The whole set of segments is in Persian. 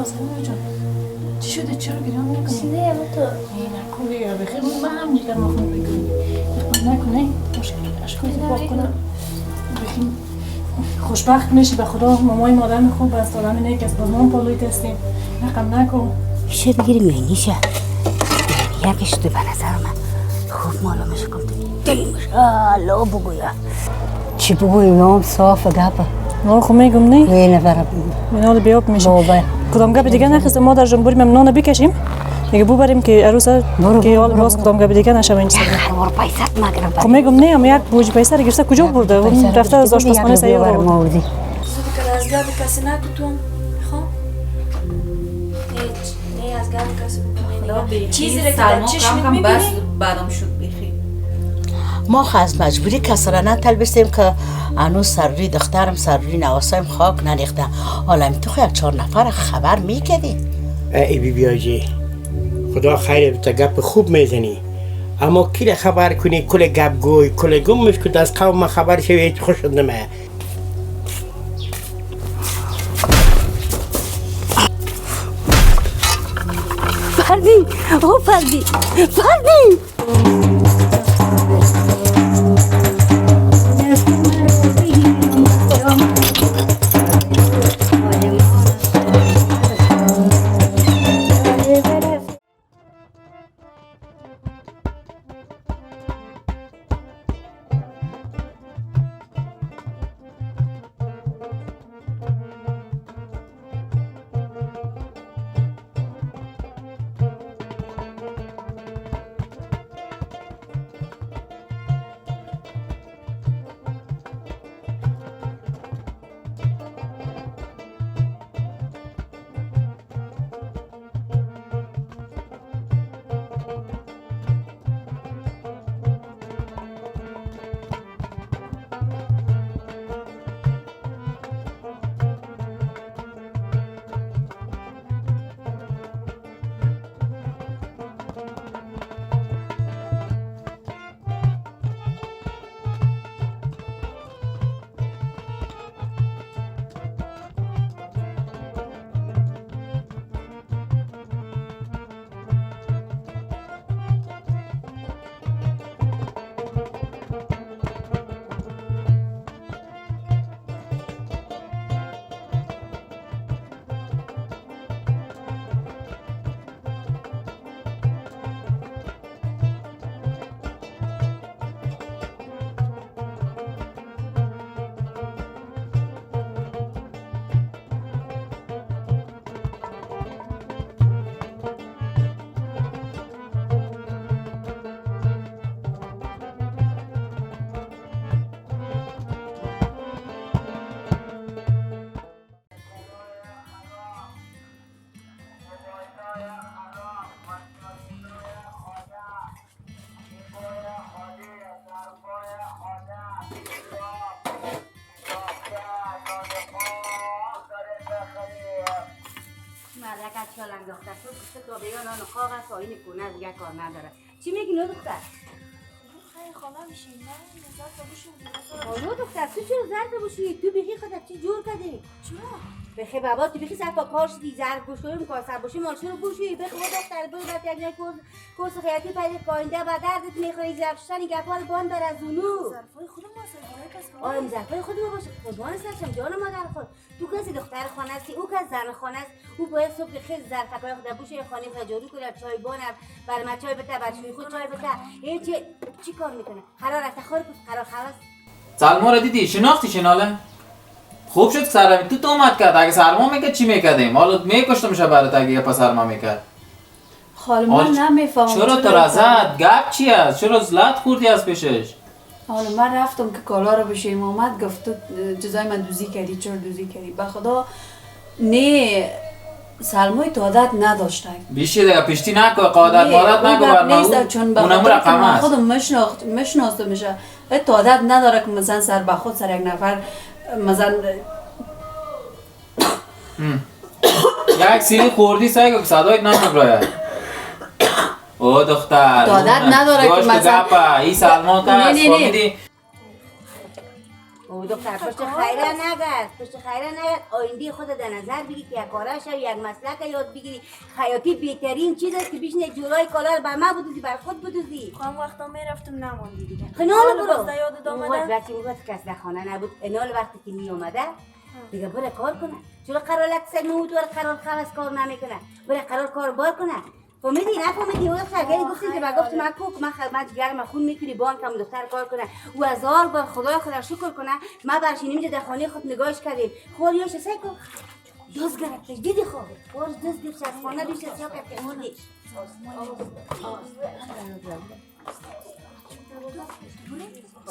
سلما جان چی شده؟ چرا گریان میکنی؟ سیده هم تو نکن دیگه بخیر من هم دیگر مخون میکنی نکنه اشکایی پاک کنم بخیر خوشبخت میشی به خدا مامای مادر خوب است آدم نیک است باز مام پالویت هستیم نقم نکن میشه بگیری میانیشه یکش تو به نظر من خوب معلومش کن دیمش لا بگویا چی بگوی نام صاف گپه نه خب میگم نه نه نفره منال بیاب میشه روبه کدام گپ دیگه نخواست مادر جان بریم نان بکشیم دیگه بریم که عروس که حال باز کدام گپ دیگه نشه این هر بار پیسات مگرم خب میگم نه اما یک بوج پیسه رو گرفته کجا برده اون رفته از آشپزخانه سیار آورده زودی که از گپ کسی نکتون خب نه از گپ کسی بکنه چیزی رو که در چشمت میبینی بس بعدم شد بخیر ما خواست مجبوری کسرا نتلبسیم که انو سروری دخترم سروری نواسایم خاک نریخته حالا تو خو یک 4 نفر خبر میکدی ای بی بیاجی خدا خیر تو گپ خوب میزنی اما کی خبر کنی کل گپ گوی کل گمش کد از قوم خبر شوی هیچ خوش نمه فردی او فردی مالک چالش دختر تو بیان آن کاغذ آینه کنه دیگه کار نداره چی میگی نو دختر خیلی خاله میشین نه نظر تو بشین نو دختر تو چرا زرد باشی تو بخی خودت چی جور کردی چرا بخی بابا تو بخی سر پا کار شدی زرد گوشویم کار سر باشی ماشین رو بوشی بخی دختر برو بعد یک کورس خیاطی پیدا پاینده و دردت میخوری زرفشتنی گپال بان بر از اونو ظرفای خودم واسه برای کس کار آره ظرفای خودم باشه قربان سرشم جان مادر خود تو کسی دختر خانه هستی او کس زن خانه است او باید صبح خیز ظرفای خود بوشه خانه خود جارو کنه چای بانم بر ما چای بده بچه‌ی خود چای بده هیچ چی کار میکنه قرار است خور قرار خلاص سلما را دیدی شناختی شناله خوب شد سرم تو اومد کرد اگه سرما میکرد چی میکردیم حالا میکشتمش برات اگه یه پس سرما میکرد خاله من نمیفهمم چرا تو رزد گپ چی است چرا زلط خوردی از پیشش حالا من رفتم که کالا رو بشیم اومد گفت تو جزای من دوزی کردی چرا دوزی کردی به خدا نه سلمای تو عادت نداشته بیشی دیگه پشتی نکو قادر مادت نکو برنا اونم رقم است خودم مشناسته میشه تو عادت نداره که مثلا سر به خود سر یک نفر مثلا یک سیلی خوردی سعی که صدایت نمیبراید او دختر عادت نداره که مثلا این سلمان که هست فهمیدی دختر پشت خیره نگرد، پشت خیره نگرد. آینده خود در نظر بگی که یک کاره شو، یک مسلک یاد بگیری. خیاطی بهترین چیز است که بیشتر جورای کالا رو بر ما بدوزی، بر خود بدوزی. خواهم وقتا میرفتم نماندی دیگه. خنال برو. باز یاد آمده. وقتی کس در خانه نبود، انال وقتی که می اومده دیگه بره کار کنه. چرا قرار لکسه نمود ور قرار خواست کار نمیکنه؟ بره قرار کار بار کنه. فهمیدی نفهمیدی؟ اون سرگری گفتیم که گفت من کوک من خدمت گرم خون میکنی بانک هم دختر کار کنه او هزار بار خدای خدا شکر کنه ما برشینیم اینجا در خانه خود نگاهش کردیم خوریاش سه کو دوز گرفتش دیدی خواب باز دوز گرفت از خانه بیش از یا که موندیش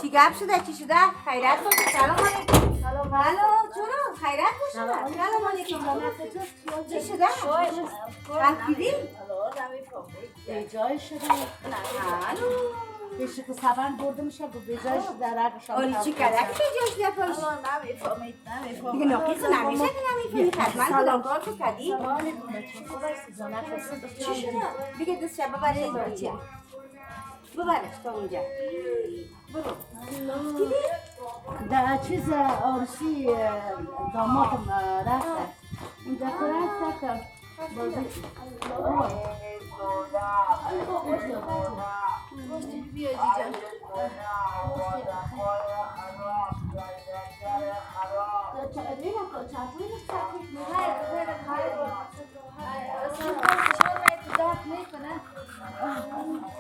چی گپ شده چی شده خیرت باشه سلام علیکم سلام علیکم چرا خیرت باشه سلام علیکم چی شده رفتیدی به جای شده بشه که سبن برده میشه به جای شده رقشان آلی چی کرده که به جای شده پاش نمیفهمید دیگه ناقص نمیشه که نمیفهمید حتما کدام کار تو کردی چی شده دیگه دست شب ببرش ببرش تا اونجا برو در چیز عروسی دامادم رفته اونجا رفته بازی بیا جیجان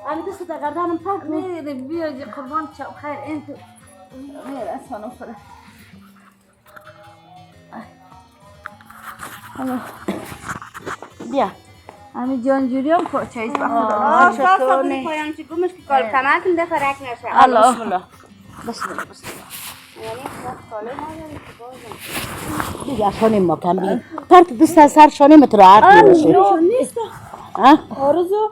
امی دست در گردنم پاک میره بیا جی قربان چاپ خیر این تو میره اصلا خدا بیا امی جان جوریام پاچاییست به خدا چطور نه پایان چی گمش که کار تمام ده فرق نشه الله بسم الله بسم الله بسم الله دیگه خانم ما کم بیم پرت دست از سر شانه متر عرق میشه نیست آرزو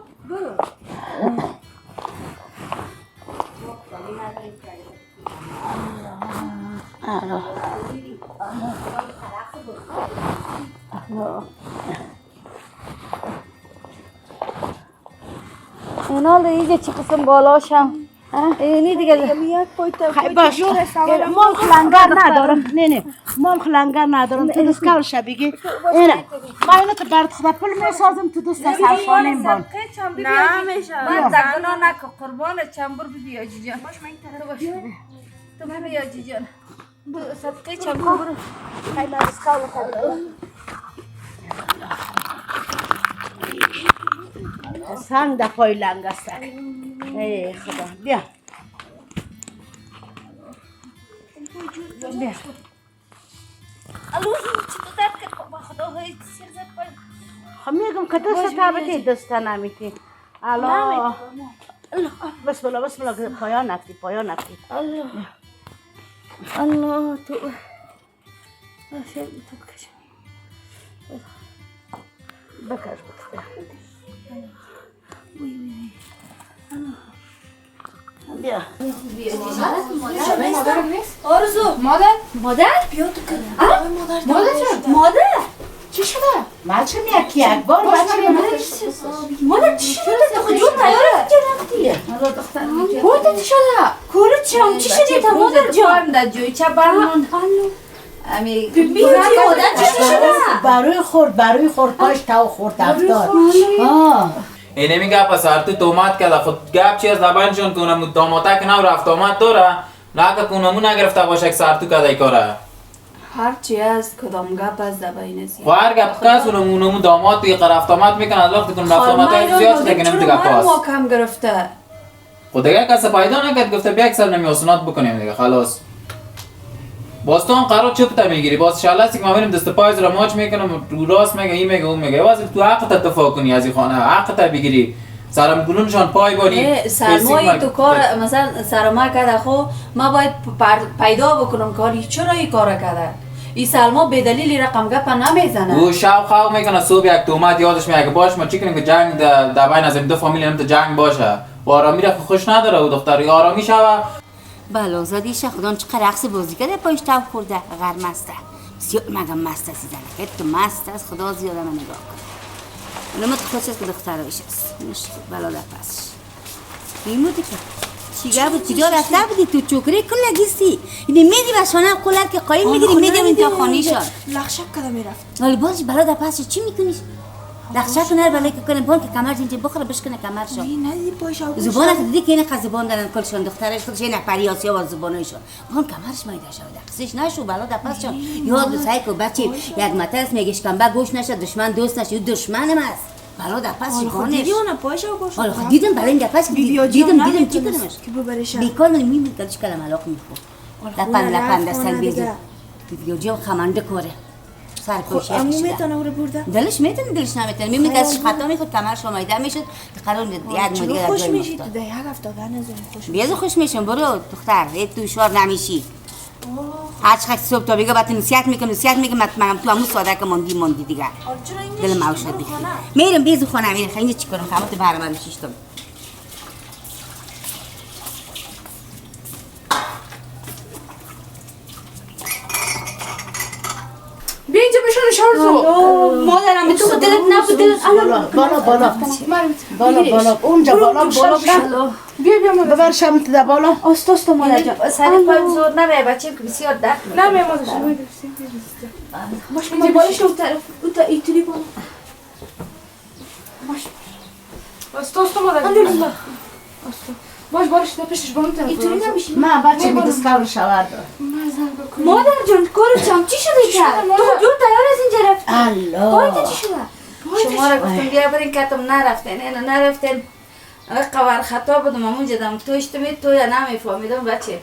اینا دیگه چه قسم بالاشم اینی دیگه میاد پایت باش مال خلنگر ندارم نه مال خلنگر ندارم تو دست کار شبیگی اینه ما اینو تو برد خدا پول میسازم تو دست سرشانیم بان نمیشه من زگنا نکن قربان چنبر بیا جیجان باش من این طرف باش تو بیا جیجان صدقه چنبر برو خیلی از کار بکنم سنگ در پای لنگ است ای خدا بیا بیا الو چی تو درد که خدا های سیر زد پای خب میگم که دست تابتی دست نمیتی الله بسم الله بسم الله پایان نفتی پایان نفتی الله الله تو تو بکش بکش بیا آرزو مادر بیا تو مادر چی شده؟ بچه یک بار مادر چی شده؟ تو خود جون تیاره که رفتی بوده چی شده؟ کوره چی شده تا مادر جان در جوی چه برمان امی بیا مادر چی شده؟ برای خورد پاش تاو خورد افتاد اینه میگه پس هر تو تومات کرده خود گپ چی از زبانشون کنم داماتا که نو رفت آمد داره نه که کنمون نگرفته باشه که سر تو کده کاره هرچی از کدام گپ از دبایی نزید و هر گپ کس اونمون داماد توی رفت آمد میکنه از وقتی کنم رفت آمد های زیاد شده که نمیده گپ هست ما کم گرفته خود دیگه کسی پیدا نکرد گفته بیا اکسر نمی آسونات بکنیم دیگه خلاص باز تو هم قرار چپتا میگیری باز شلستی که ما بریم دست پایز را ماچ میکنم رو راست میگه این میگه اون میگه باز تو حق اتفاق کنی از این خانه حق تا بگیری سرم گلونشان پای بانی سرمایه تو کار مثلا سرما کرده خو ما باید پیدا بکنم کاری چرا این کار کرده این سلما به دلیل رقم گپ نمیزنه او شاو خاو میکنه صبح یک تومات یادش میاد که باش ما چی کنیم که جنگ در بین از این دو فامیل هم جنگ باشه و آرامی را خوش نداره و دختری آرامی شوه بله زادیش خدا چقدر رقص بازی کرده پایش تاو خورده غر مسته بسیار مگم مست است زنه که مست است خدا زیاده من نگاه کنه علامت خودش است که دخترایش است بلا در پسش میمودی که چیگه بود چیگه رفته بودی تو چوکری کل گیستی اینه میدی بسانه قولت که قایم میگیری میدیم تا خانیشان لخشک کده میرفت ولی بازی بلا در پس چی میکنیش؟ لخشک نر بلای که کنه بان که کمر جنجه بخوره بشکنه کمرشان ندیدی پایشا زبانت دیدی که اینه زبان دارن کلشان دخترش خودش اینه پریاسی ها و زبانایشان بان کمرش مایده شده قصیش نشو بلا در پسشان یاد سعی که بچه یک مترس میگش کمبه گوش نشد دشمن دوست نشد دشمنم است بلا در پس شکانش دیدی اونه پایشا گوش حالا خود دیدم برای این در پس دیدم چی کنمش که ببرشن بیکار من میمید کدش کلم علاق میخور لپن دستن بیزی ویدیو جو خمانده کوره سر کوشش امو میتونه رو برده دلش میتونه دلش نمیتونه میمید که از خطا میخود کمرش مایده میشد قرار یک مدیگه خوش میشید ده یک هفته نزنی خوش بیازو خوش میشم برو دختر تو دشوار نمیشی هر چقدر صبح تا بگه باید نصیحت میکنم منم تو همون ساده که ماندی دیگه دل موشد بخیر میرم بیازو خانه میرم خیلی چی کنم خمات برام میشیشتم بیا اینجا بشون شارزو مادرم تو دلت نبود بالا اونجا بالا بیا مادر ببر شمت ده بالا استوست مادر جان سر پای زور نمیه بچه که بسیار درد نه می مادر شما باش اینجا بالش تو طرف اون ایتری بالا باش استوست مادر باش بالش تا پیشش بالا طرف ایتری نمیشی ما بچه می دستکار شوار دار مادر جان کارچم چی شده کرد؟ تو جور تیار از اینجا رفت الله پایت چی شده؟ شما را گفتم بیا برین کتم نرفتین قوار خطا بودم همونجا دم تویش تمید تو یا نمیفهمیدم بچه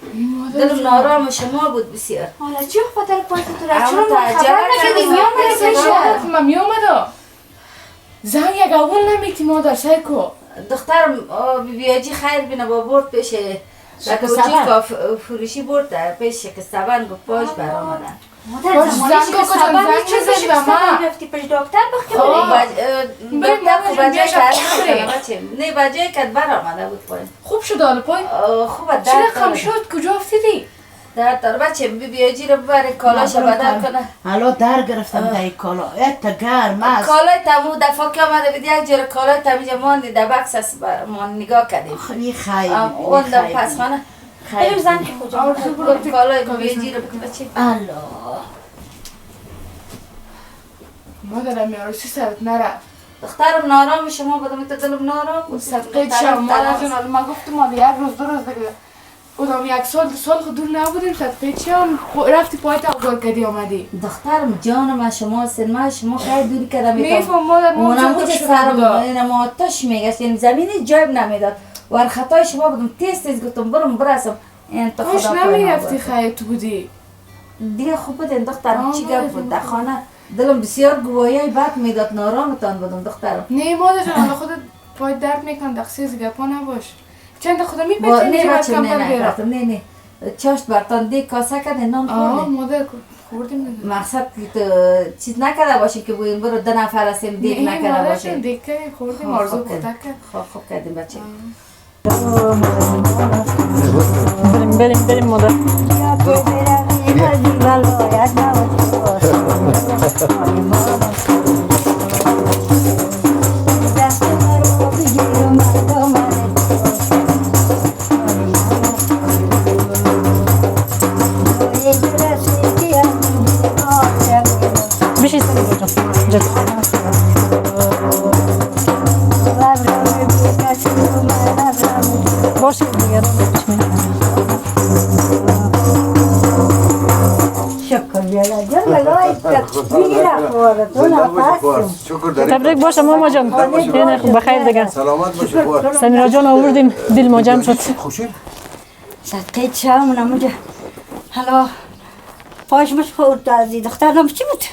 دلم نارام شما بود بسیار حالا چی خاطر پایت تو را اما چرا خبر نکردی میامدی ما میامدم زن یک اول نمیتی مادر سایکو دخترم بیاجی خیر بینه با برد پیش لکوچی فروشی برد در پیش کستبن گفت پاش برآمدن مادر زمانیش که سبب چه پیش کستبن رفتی پیش دکتر دکتر بجای کرد نه بجای کرد برآمده بود پای خوب شد حالا پای خوبه چرا درد خم شد کجا افتیدی درد داره بچه بیاجی رو ببره کالاش بدل کنه حالا در گرفتم در یک کالا ایتا گرم است کالای تمو دفعه که آمده بود یک جور کالای تمیجا ماندی در بکس است ما نگاه کردیم خیلی خیلی اون در پس خانه بریم زن که کجا کالای بیاجی رو بکن بچه الله مادرم میارسی سرت نره دخترم نارام شما بدم تو دلم نارام بود صدقه چم مادر جان حالا من گفتم حالا یک روز دو روز دیگه بودم یک سال خود دور نبودیم صدقه چم رفتی پایت افغان کدی آمدی دخترم جانم شما سلما شما خیلی دوری کردم میفهم مادر ما اونم چون که شده سرم بودا اینم آتش میگشت یعنی زمین جایب نمیداد ور خطای شما بودم تیز گفتم برسم تا خوش خدا نمیرفتی خیلی تو بودی دیگه خوب بود دخترم چی گفت بود در خانه دلم بسیار گواهی بد میداد نارامتان بودم دخترم نه مادر جان حالا خودت پای درد میکن دقیقه گپا نباش چند خدا نه میپچی بچه نه چاشت برتان دی کاسه کده نام خورده مادر خوردیم دیگه مقصد که تو چیز نکرده باشی که بویم برو 2 نفر هستیم دیگ نکرده باشیم دیگ که خوردیم آرزو بوده که خوب کردیم بچه بریم مادر بشی سلما جان باشه دیگه شکر بیالا جان نگاهی بگیره خوارتون تبریک باشه ماما جان بخیر دیگه سلامت باشه خوار سمیرا جان آوردیم دل ما جمع شد خوشی؟ صدقه چم نموجه حالا پاش مش خورد از دخترم چی بود؟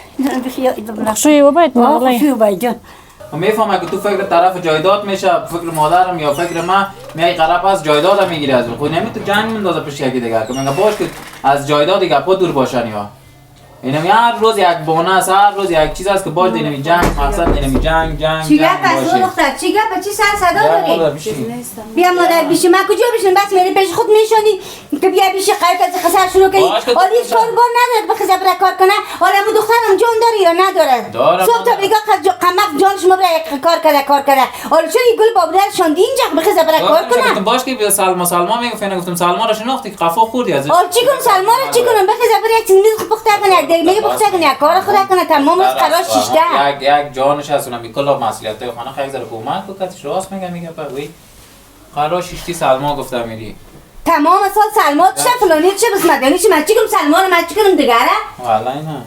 شوی و باید خوشی و باید جان میفهمم که تو فکر طرف جایداد میشه فکر مادرم یا فکر من میای قرار پس جایداد میگیری از خود نمیتونه جنگ مندازه پیش یکی دیگه که میگه باش که از جایداد دیگه پا دور باشن یا اینم هر روز یک بهانه است هر روز یک چیز است که باز دینمی جنگ مقصد دینمی جنگ چی گپ است دختر چی گپ چی سر صدا داری بیا مادر بیشی من کجا بشین بس میری پیش خود میشونی که بیا بیشی قایق از خسر شروع کنی حالی کاربار نداره به خزر برای کار کنه حالا مو دخترم جون داری یا نداره صبح تا بگاه قمق جان شما برای کار کرده حالا چون این گل بابدر شاندی اینجا بخزه برای کار کنه گفتم باش که سلما میگفتن گفتم سلما را شناختی که قفا خوردی ازش حالا چی کنم سلما رو چی کنم بخزه برای یک میز پخته کنه یک دیگه پخته کنه یک کار خدا کنه تمام از قرار شیشته یک جانش هست اونم کلا مسئولیت خانه خیلی زره کمک بکنه راست میگه وی قرار شیشتی سلما گفتم میری تمام سال سلما چه فلانی چه بس مدنی چه من چی کنم سلما رو من چی کنم دیگه والله نه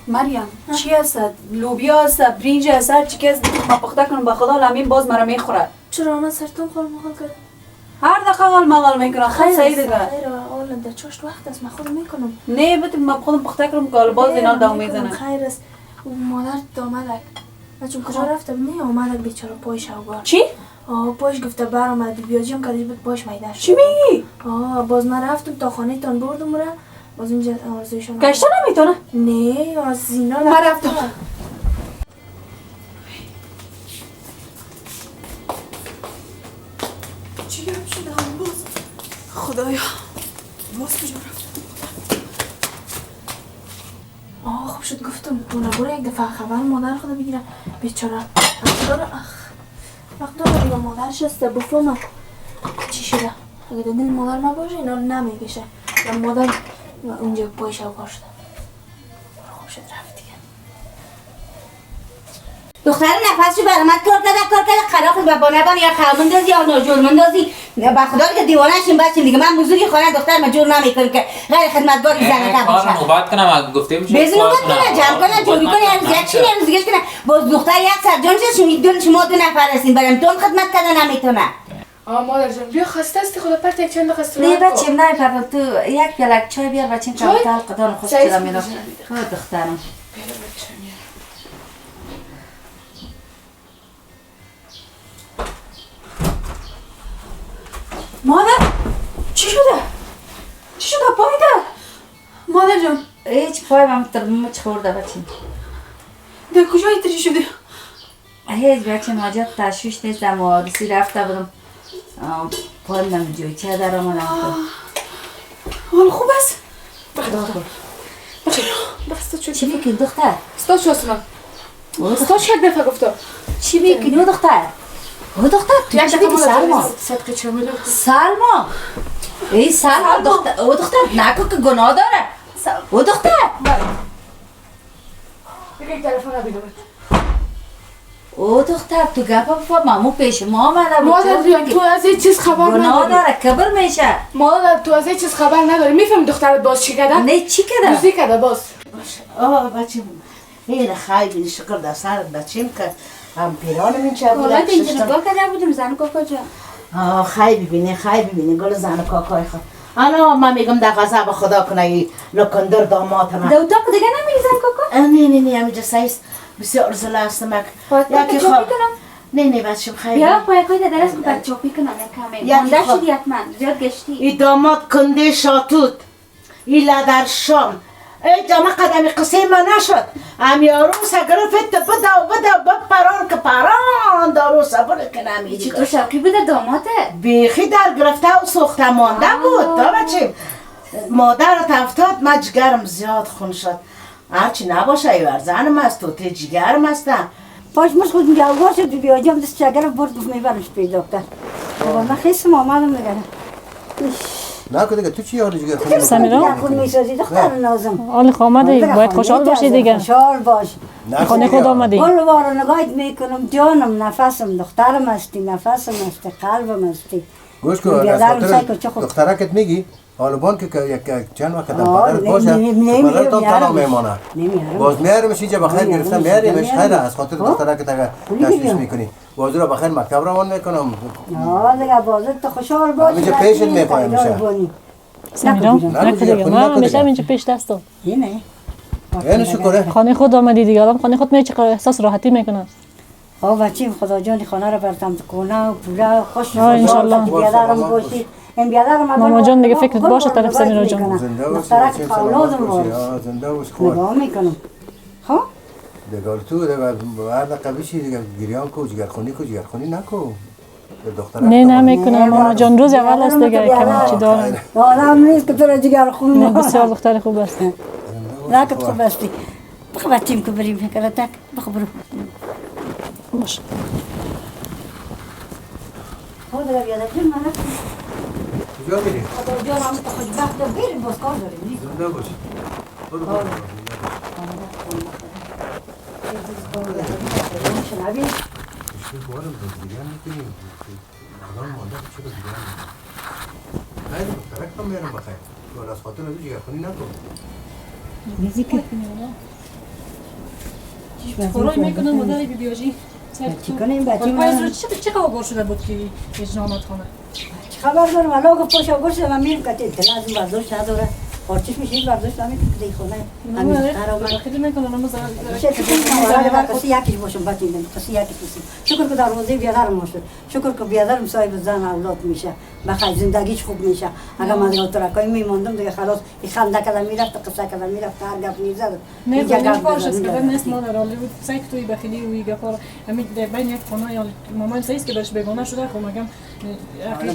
مریم چی هست؟ لوبیا هست؟ برنج هست؟ چی که هست؟ ما پخته کنم به خدا لامین باز مرا میخوره چرا من سرتون خال مخال کرد؟ هر دقیقه غال مغال میکنه خیلی سعی دیگه خیر اول در چاشت وقت است من خود میکنم نه بده ما خودم پخته کنم که باز اینا دام میزنه خیر است مادر دامدک من چون کجا رفتم نه آمدک بیچاره پایش اوگار چی؟ پایش گفته برآمد بیاجیم کدیش بود پایش میده شد چی میگی؟ باز من رفتم تا خانه تان بردم را باز اینجا آرزویشون گشته نمیتونه؟ نه از زینا من رفتم چی گرم شده هم باز خدایا باز کجا رفتم خوب شد گفتم برو یک دفعه خبر مادر خدا بگیرم بیچاره وقت داره دیگه مادرش هسته بفهمم چی شده اگه دل مادر ما باشه اینا نمیگشه یا مادر اونجا پایش اوکار شده خوب شد رفت دیگه دختر نفسشو برامد کار کرده خراخ و بانبان یا خوامندازی یا ناجورمندازی با خدا که دیوانه شیم بچیم دیگه من بزرگی خانه دختر ما جور نمیکنم که غیر خدمتگاری زنه نباشه کار نوبت کنم گفته میشه بزن نوبت کنه جمع کنه جوری کنه یک چی نیروز دیگه کنه باز دختر یک سرجان شد شما دو نفر هستین برام دون خدمت کردن نمیتونه مادر جان بیا خسته استی خدا پرت یک چند دقیقه نه استراحت بچه نه پرت تو یک پیالک چای بیار بچه کمتر قدان خوش چای شده میرم سوزی. خود دخترم مادر چی شده؟ چی شده پایده؟ مادر جان هیچ پای من تر مچ خورده بچه در کجایی تری شده؟ هیچ بچه ماجد تشویش نیست در مهارسی رفته بودم پای من جوی چه در آمدم حال خوب است؟ بخیر بخیر چی چی میکنی دختر؟ استاد شو اسنا استاد شو یک دفعه گفتم چی میکنی او دختر؟ او دختر تو چی میگی سلما؟ صدقه چه میلو سلما ای سلما دختر او دختر نکن که گناه داره او دختر بگه یک تلفن رو بیدومت او دختر تو گپا بفا مامو پیش ما آمده مادر جان تو از این چیز خبر گناه نداری داره کبر میشه مادر تو از این چیز خبر نداری میفهمی دخترت باز چی کرده؟ نه چی کده؟ دوزی کرده باز بچه این خیلی شکر در سرت بچیم که هم پیرانم این چه بوده حالا اینجا نگاه کرده بودم زن کاکا جان خیلی ببینی گل زن کاکای خود انا من میگم در غضب خدا کنه ای لکندر دامات من در اتاق دیگه نمیری زن کاکا؟ نه همینجا سایست بسیار زله است مک یکی خواب نه بچم خیلی بیا پایکای در درست که بچه چاپی کنم یک کمی مانده شدی حتما زیاد گشتی ای داماد کنده شاتوت ای لدر شام ای جامعه قدمی قصه ما نشد هم یارو سگرفت بده پران که پران دارو صبر کنم چی تو شوقی بوده داماته؟ بیخی در گرفته و سوخته مانده بود تا بچه مادرت افتاد من جگرم زیاد خون شد هرچی نباشه ایور زنم است توتی جگرم هستم باش مش خود میگه اوار شد بیاجم دست شگر برد گفت میبرمش پی دکتر من خیسم آمدم نگرم نکن دیگه تو چی یاری جگر خونه سمیرا خود میسازی دختر نازم حال آمدی باید خوشحال باشی دیگه خوشحال باش خانه خود آمدی کل بار نگاهت میکنم جانم نفسم دخترم هستی نفسم هستی قلبم هستی گوش کن از خاطر دخترکت میگی حالبان که یک چند وقت در پدرت باشه پدرت هم تنها میمانه باز میارمش اینجا بخیر گرفتم میاریمش خیره از خاطر دخترکت اگر تشویش میکنی بازو رو بخیر مکتب روان میکنم دیگه بازو تو خوشحال باش همینجا پیشت میپایم میشه سمیرا نکن دیگه من همیشه اینجا پیش دستم اینو شکره خانه خود آمدی دیگه آدم خانه خود میچه احساس راحتی میکنه بچیم خدا جان خانه رو برتم کنه و پوره و خوش انشالله بیادرم باشی این بیادرم ماما جان دیگه فکرت باشه طرف سمیرا جان دخترک اولادم باش زنده باش نگاه میکنم خب دیگر تو دیگر هر دقیقه بشی دیگر گریان کو جگرخونی نکو نه میکنم ماما جان روز اول است دیگه کمی چی دارم آدم نیست که تو را جگرخون نه بسیار دختر خوب است نه که خوب هستی بخوا بچیم که بریم فکر تک بخوا برو باش خود را بیاده جون من رفتیم کجا میری؟ خدا جان هم خوشبخت بریم باز کار داریم زنده باش برو شنویم بارم دیگر میکنیم الان مادر چرا دیگر نه دخترک هم میرم بخیر ولی از خاطر از جگر خونی نکن میزی که خورای میکنم مادری بیاجی چی کنیم بچه من چه خبر شده بود که اجنامت خانه چه خبر دارم الان گفت پاشا گوشت من میرم که اطلاع از این برداشت نداره آرچش میشه این برداشت همین که دی خونه همین قرار خیلی میکنم اما کسی یکیش باشم بچه این کسی یکیش باشم شکر که دروازه بیادرم باشد شکر که بیادرم صاحب زن اولاد میشه بخیر زندگیش خوب میشه اگر من دیگه ترکایی میماندم دیگه خلاص این خنده کلا میرفت قصه کلا میرفت هر گپ میزد نه کارش است که نیست مادر ولی سعی توی بخیلی و گپار همین بین یک خانه یا مامان سعی که بهش بیگانه شده خب میگم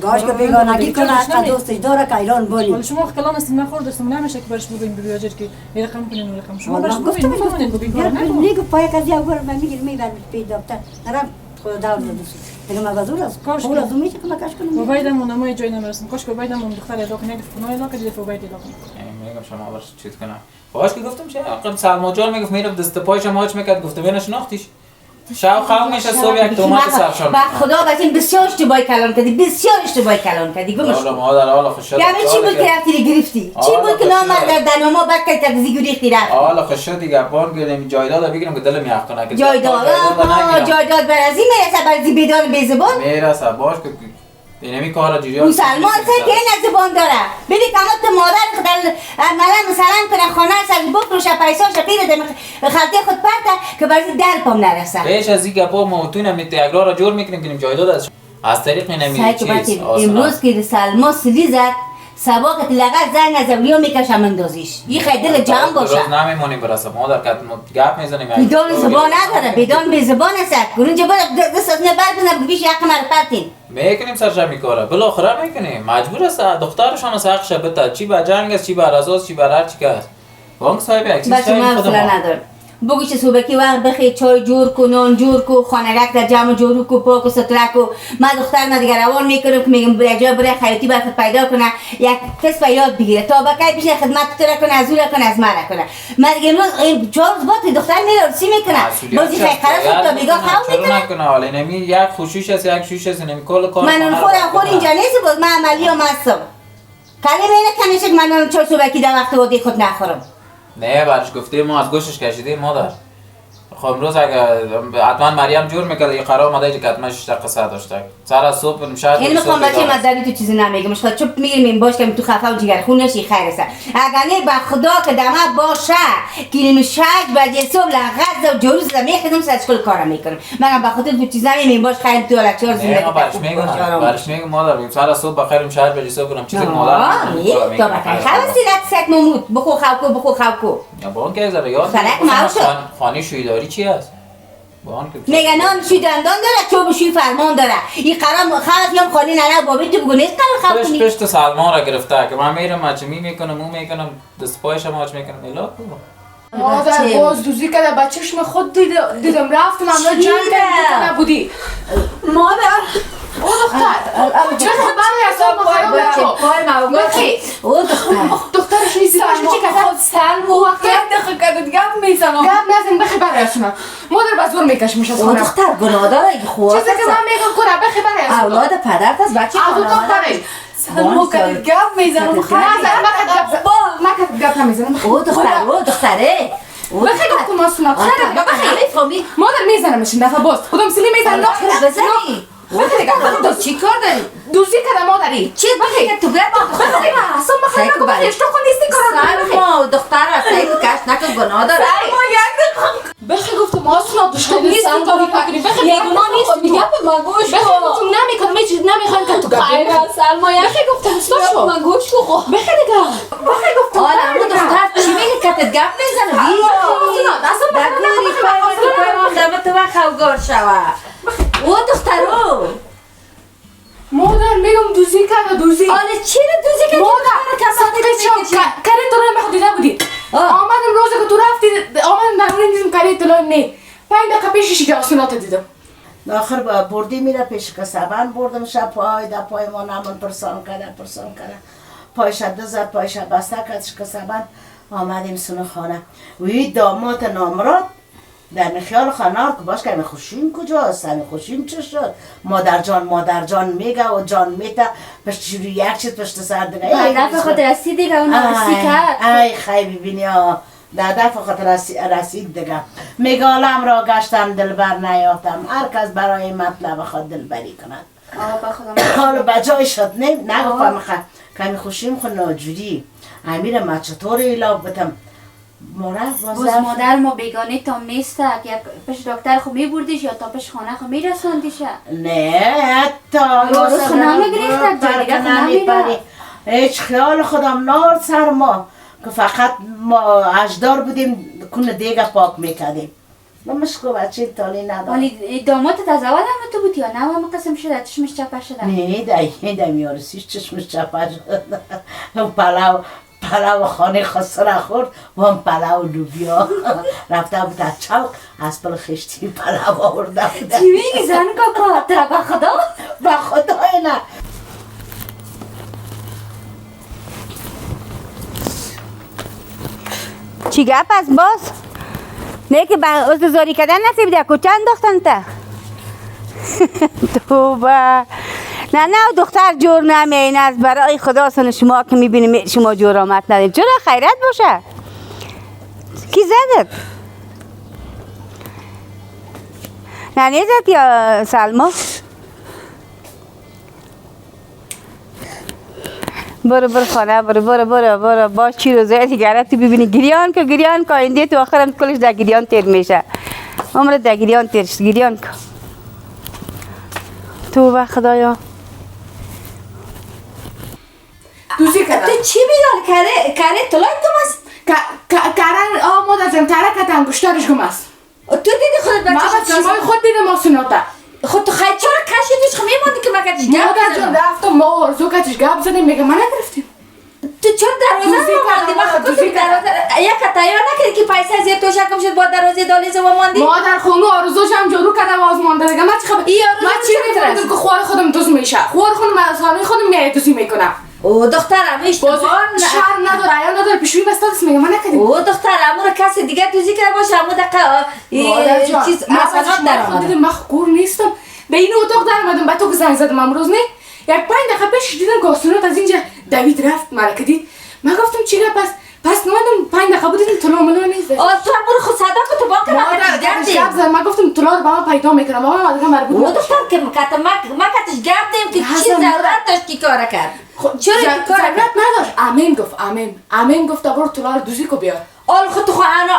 گاش که بیگانگی کنه حتی دوستش داره که ایران بونی ولی شما کلام است نخوردستم نمیشه که برش بگیم بیاجر که این رقم کنین و رقم شما برش گفتم بگیم نیگو پای کسی اول من میگیر میبرم پی دکتر نرم خدا دور دوست دیگه مغازور است خول از میشه که مکاش کنم و بعدم اون ما جای نمیرسم کاش که بعدم اون دختر ادا کنه کنه الا که دیگه بعد ادا کنه میگم شما برش چیت کنم باش که گفتم چه عقل سلما جان میگفت میرم دست پایش ماچ میکرد گفته بین شناختیش شاو خام میشه صبح یک تومات سرشان بعد خدا بچین بسیار اشتباهی کلام کردی بسیار اشتباهی کلام کردی گمش حالا مادر حالا خوش شد یعنی چی بود که رفتی گرفتی چی بود که نام در ما بعد که تگزی گریختی رفت حالا خوش شد دیگه بان گفتم جایداد بگیرم که دلم یخ کنه که جایداد بر از این میرسه بر زی بدان به زبان میرسه باش که اینمی کارا جوری اون سلمان سه که این زبان داره ببین کامت مادر خدل مثلا کنه خانه سر بفروشه پیساش پیر دم خالته خود پرته که برای در پام نرسه بیش از این گپا ما تو نمیت اگرا را جور میکنیم که جایداد از طریق اینمی چیز امروز که سلما سلی زد سباقت لغت زن از اولیا میکشم اندازیش یه خیدل جمع باشه درست نمیمونیم برسه مادر که گپ میزنیم بدون زبان نداره بدون به زبان است کنون جبر دست از نبر بیش یک مر پرتین میکنیم سرجمی کاره بالاخره میکنیم مجبور است دخترشان از حق شبت چی با جنگ است چی با رزاست چی با هر چی که است بانک صاحب یک چیز خودم ندارم بگو چه صبح که وقت بخیر چای جور کو نان جور کو خانگک در جمع جورو کو پاک و سترک و من دختر من دیگه روان میکنم که میگم یک جای برای خیاطی برای پیدا کنه یک کس پیدا بگیره تا بکای پیش خدمت تر کنه از اون کنه از من کنه من دیگه امروز 4 روز بعد دختر میرسی میکنه بازی فقره تا بیگا خاو میکنه نکنه حالا نمی یک خوشیش است یک شوش است نمی کل کار من خودم اینجا نیست باز من عملی ام هستم کلمه اینه که من 4 صبح کی در وقت وادی خود نخورم نه برش گفته ما از گوشش کشیدیم مادر خب امروز اگه حتما مریم جور میکرد یه قرار ماده که حتما 6 قصه داشته سر از صبح شاید این میخوام بچه مدربی تو چیزی نمیگم مش چوب میگیم باش که تو خفا و جگر خون نشی خیر است اگر نه به خدا که دمه باشه کلیم 6 بجه صبح لغت و جلوس میخدم سر اسکول کارم میکنم من به خاطر تو چیزا نمیگم باش خیر تو لکچر زنده برش میگم مادر سر از صبح بخیرم 6 بجه صبح کنم چیزی مادر تو بخیر خلاصی لات مموت بخو خوکو یا با اون که زره یاد خانه شویداری چی است میگه نان شوی دندان داره چوب شوی فرمان داره این قرار خلاص هم خالی نه بابی تو بگو نیست قرار خالی پشت سلمان را گرفته که من میرم مچمی میکنم اون میکنم دست پایش هم ماچ میکنم الا مادر باز دوزی کرده بچهش من خود دیدم رفتم امرا جنگ کرد نبودی مادر او دختر چه خبری هست او دخترش نیست سلما خود سلما وقتی دخل کرد گپ میزنم گپ نزن بخی برایشون مادر بزور میکشمش از خونه دختر گناه داره اگه خواه چیزی که من میگم کنه بخی برایشون اولاد پدرت از بچه از دختره سلما کرد گپ میزنم من گپ نمیزنم او دختره بخی گفتم ماسونات مادر میزنمش دفعه باز خودم سلی میزنم بزنی بخی گفتم چی کار داری؟ دوزی کرده مادری چی بخی تو گرد بخی اصلا بخی نگو بخیش تو خون نیستی کارو سلما دختر سعی تو کش نکن گناه داره سلما یک بخی گفتم ماسونات دشتم نیستی کاری بکنی بخی یه گناه نیست میگه به مگوش بخی گفتم نمیکنم نمیخوام که تو خیلی سلما بخی گفتم استاشو مگوش کو بخی دیگه بخی گفتم حالا اما دختر چی میگه که تت گپ میزنه در دوری پیمان دمه تو خوگار شوه او دخترو مادر میگم دوزی کرده دوزی حالا چی رو دوزی کرده؟ مادر کسانی که کاری تو رو میخوادی نبودی آمدم روزی که تو رفتی آمدم در اون دیدم کاری اطلاع نه 5 دقیقه پیشش که آسونات دیدم آخر بردی میره پیش کسبن بردم شب پای ما نمون پرسان کرده پایش دزد پایش بسته کردش کسبن آمدیم سونه خانه وی داماد نامراد در خیال خانار که باش که همه خوشیم کجاست همه خوشیم چه شد مادر جان میگه و جان میته پشت شروع یک چیز پشت سر دیگه دفع خود رسید دیگه اون رسی کرد ای خیلی ببینی در دفع خود رسید دیگه میگه حالم را گشتم دلبر نیافتم هر کس برای مطلب خود دلبری کند حالا بجای شد نگفتم کمی خوشیم خود ناجوری امیر ما چطور ایلاق بتم باز مادر ما بیگانه تام نیسته که پیش دکتر خو میبردیش یا تا پیش خانه خو میرساندیش نه حتی روز خونه میگریخت جای دیگه خونه میره هیچ خیال خودم نار سر ما که فقط ما اجدار بودیم کنه دیگه پاک میکردیم مشکو بچه تالی ندارم ولی دامادت از اول هم تو بود یا نه هم قسم شده چشمش چپر شده نه دمیارسیش چشمش چپر شده پلاو خانه خسته را خورد و هم پلاو لوبیا رفته بود از چوک از پل خشتی پلاو آورده بوده چی میگی زن کاکا ترا بخدا؟ بخدا نه چی گپ است باز؟ نه که به عذرزاری کردن نصیب ده کجا انداختن تا؟ توبه نه دختر جور نمین از برای خدا سن شما که میبینیم شما جور آمد ندیم چرا خیرت باشه کی زدت نه نیزد یا سلما برو خانه برو باش چی روزه دیگره تو ببینی گریان که اینده تو آخرم کلش در گریان تیر میشه عمرت در گریان که توبه خدایا دوزی کردم تو چی بیدار کاره طلای کم است؟ کاره مادر جان ترکت انگشترش گم است تو دیدی خودت بچه من چیمای خود دیدم آسوناتا خود تو خیلی چرا کشیدیش خب میماندی که من کتش گپ مادر جان رفتم ما آرزو کتش گپ زدیم میگه من نگرفتیم تو چرا دروازه ماندی من خود گفتم دروازه یک تیار نکردی که پیسه زیر تو شکم شد با دروازه دالیزه و ماندی مادر خونو آرزوش هم جارو کرده باز مانده دیگه من چی خبر من چی میفهمیدم که خوار خودم دوز میشه خوار خودم از خانه خودم میای دوزی میکنم او دخترم اشتباه شرم نداره عیان نداره پیشوی بستادس میگه من نکردیم او دخترم اون کسی دیگه دوزی کرده باشه امو دقیقه چیز مسانات در آمده من خور نیستم به این اتاق در آمدم به تو که زنگ زدم امروز نه یک 5 دقیقه پیش دیدم که آسونات از اینجا دوید رفت مرکه دید من گفتم چی پس نمادم 5 دقیقه بودید طلا ملا نیست تو امور خود صدا که تو بانک مادر من گفتم طلا رو با من پیدا میکنم آقا دیگه مربوط او دختر که ما کتش گپ دیم که چی ضرورت داشت که کار کرد چرا که کار ضرورت نداشت امین گفت برو طلا رو دوزی کو بیار آل خود تو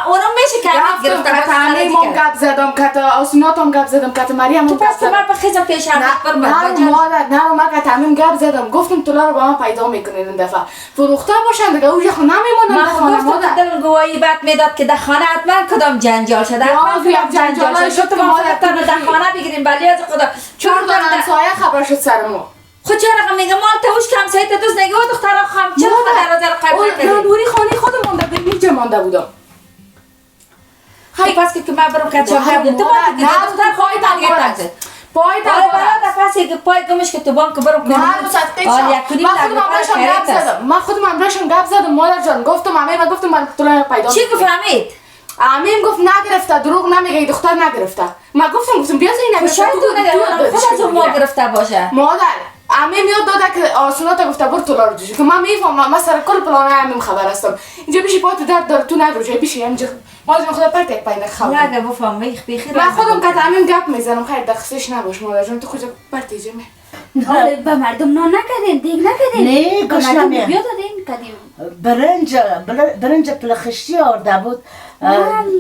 اونم میشه که امین گرفت امین هم گپ زدم کت آسونات هم گپ زدم کت مریم هم تو پس من به خیزم پیش هم نه من کت امین گپ زدم گفتم طلا رو با من پیدا میکنین این دفعه فروخته باشن دیگه اونجا خونه میمونن من گفتم دل گواهی بعد میداد که در خانه حتما کدام جنجال شده حتما جنجال شده تو ما در خانه بگیریم ولی از خدا 4 تا همسایه خبر شد سر ما خود چرا میگه مال توش کم سایت دوست نگه و دخترا خام چرا دروازه رو قبول کردی نوری خانه خودم مونده بود اینجا مونده بودم خیلی پس که من برم کچا تو دختر خواهی تنگه پای پس که پای گمش که تو بانک برم کنی من خودم امراشم گپ زدم مادر جان گفتم من گفتم من طلا پیدا چی گفتمید امین گفت نگرفته دروغ نمیگه دختر نگرفته من گفتم بیا زین نگرفته خود از ما گرفته باشه مادر امین یاد داده که آسونات گفته برو طلا رو دوشی که من میفهمم من سر کل پلان امین خبر هستم اینجا بیشی پات درد داره تو ندارو جای بیشی همینجا مادر جان خدا پرت یک پایین خبر نه بفهم بخیر من خودم که امین گپ میزنم خیر دخسش نباش مادر جان تو خود پرت ایجا می به مردم نان نکردین دیگ نکردین نه گوش نمی بیا دادین کدیم برنج پلخشتی آورده بود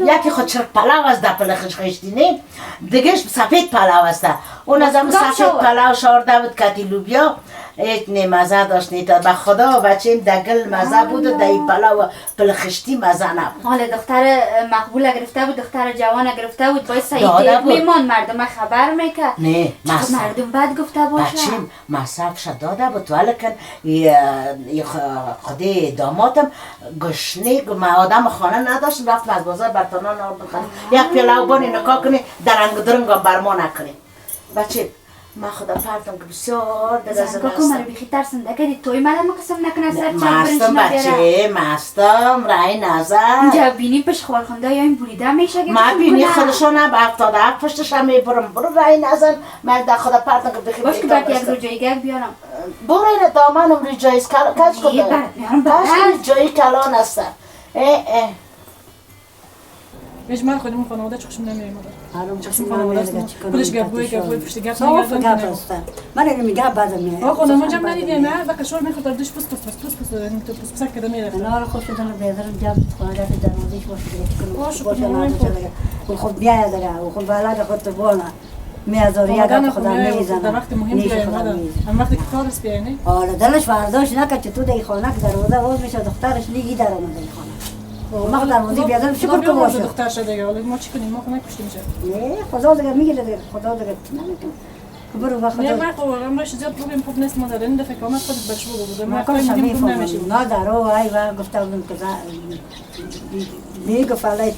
یکی خود چرک پلاو است در پلخشتی نه دیگهش سفید پلاو است اون از همون سفید پلاو آورده بود کتی لوبیا هیچ نی مزه داشت نی تا به خدا بچیم دگل مزه بود و دی پلو پلخشتی مزه نبود. حالا دختر مقبول گرفته بود، دختر جوان گرفته بود، باید سعیده میمان مردم خبر میکرد. نه مردم بعد گفته باشه بچیم مصرف شد داده بود ولیکن خودی دامادم گشنه آدم خانه نداشت رفت از بازار برطانان آرد خرید یک پیاله بانی نکاه کنی درنگ درنگ برما نکنی. بچه ما خدا پرتم که بسیار دل از زنگا کن مرا بیخی ترسنده کردی توی مرا مقسم نکنه سر چند مستم بچه مستم رای نظر اینجا بینی پش خوارخونده یا این بریده میشه ما بینی خودشانم به 77 پشتش هم میبرم برو رای نظر من در خدا پرتم که بخی باش که باید یک رو جایگه بیارم برو این دامنم روی جایز کج کنم باش جایی کلان هستم اجمال خودمون خانواده چخشم نمیره مادر چخشم خانواده خودش گپگوی گفت گپ صاف گپ است من اینو میگم بعد میاد آقا خودمون جام ندیدیم نه و کشور میخواد دوش پس تو پس کده میره نه خوش شدن بیادرم جام خانواده در موردش باشه خب بیا دیگه خب بالا خودت بونا میازوریه گپ خدا میزنه وقت مهم دیگه هم وقتی که کارش بیاینه حالا دلش برداشت نکرد که تو در خانه که دروازه باز میشه دخترش لیگی در اومده خانه ما خدا موزی بیادم شکر که باشه دختر شده دیگه حالا ما چی کنیم ما خونه کشته میشه نه خدا دیگه میگیره دیگه خدا دیگه نمیکنه برو با خدا نه من خب امروز زیاد پروبلم خوب نیست مادر این دفعه کامل خودت برش بوده ما کارش نمیشه نه درو ای و گفته بودم که میگه فعلا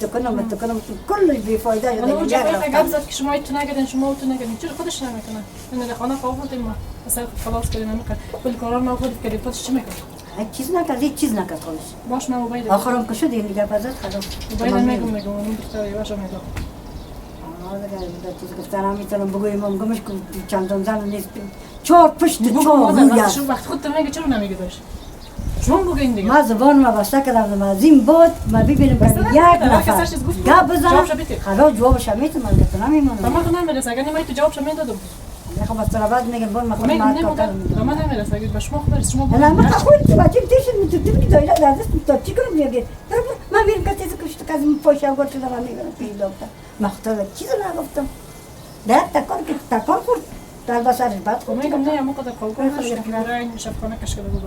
تو کنم کلش بی فایده شده اون جایی گپ زد که شما تو نگردین شما تو نگردین چرا خودش نمیکنه من خانه قابلتیم ما اصلا خلاص کردیم نمیکنه کل کارا ما خودت کردیم خودش چی میکنه چیز نکرد هیچ چیز نکرد خودش باش من موبایل آخرام که شد این دیگه بازت خلاص موبایل میگم اون دختری باشه میگم دیگه چیز گفتم میتونم بگویم گمش که چندان زن نیست چهار پشت چهار روی شو وقت خودت میگی چرا نمیگی داش چون بگین دیگه ما زبان ما بسته کردم از این بود ما ببینیم که یک نفر گپ بزنم خلاص جوابش میتونم من گفتم نمیمونم ما نمیرسه اگه نمیای تو جوابش میدادم خب بس بعد میگم با ما خودم ما کار میکنم ما نمیرسه اگه باش ما خبر شما نه من خودت بچه دیشن میتونی دایره دادست تو چی کنم میگه من میرم که تیز کشت که از پاش اول شده من میگم پیش دکتر مختار چیز نگفتم نه تکان کرد در بسرش بعد خب میگم نه ما قدر کار کنم راین شب خانه کش کرده بود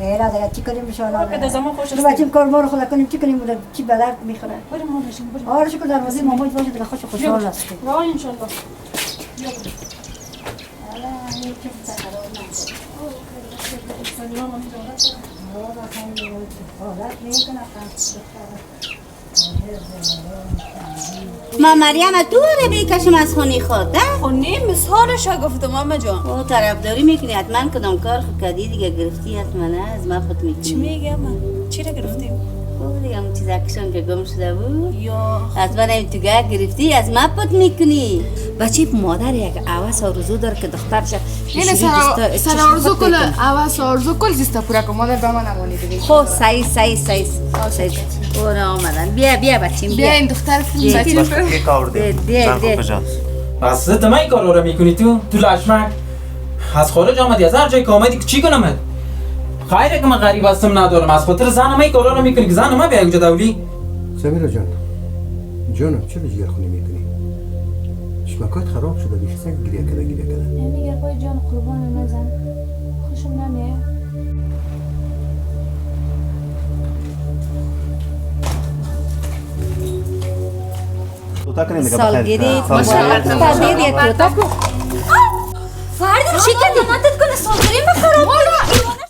نه را دیگه چی کنیم بشون که زمان خوش است بچه‌م کار ما رو خدا کنیم چی کنیم بود چی بدر میخوره بریم ما بشیم بریم آره شکر در واسه مامان باشه دیگه خوشحال است وای ان شاء الله ما مریم تو رو بکشم از خونی خود خونی مثالش گفتم ماما جان او طرفداری میکنی حتما کدام کار کردی دیگه گرفتی حتما از ما خود میکنی چی میگم چی رو گرفتیم خب دیگه اون چیز اکشن که گم شده بود یا حتما این تو گه گرفتی از ما پت میکنی بچه مادر یک عوض آرزو داره که دخترش نه سر آرزو کل عوض آرزو کل زیستا پورا که مادر به من نمونی دیگه خب صحیح اونا آمدن بیا بچیم بیا این دختر بچه کار ده بس تو این کار رو میکنی تو لشمک از خارج آمدی از هر جای که آمدی چی کنم خیره که من غریب هستم ندارم از خاطر زنم این کارا رو میکنی که زن من بیا اینجا دولی سمیرا جانم چرا جیرخونی میکنی چشمکات خراب شده بیش سنگ گریه کرده میگه پای جان قربان نزن خوشم نمیه سالگیری فرد چی کردی ماتت کنه سالگیری ما خراب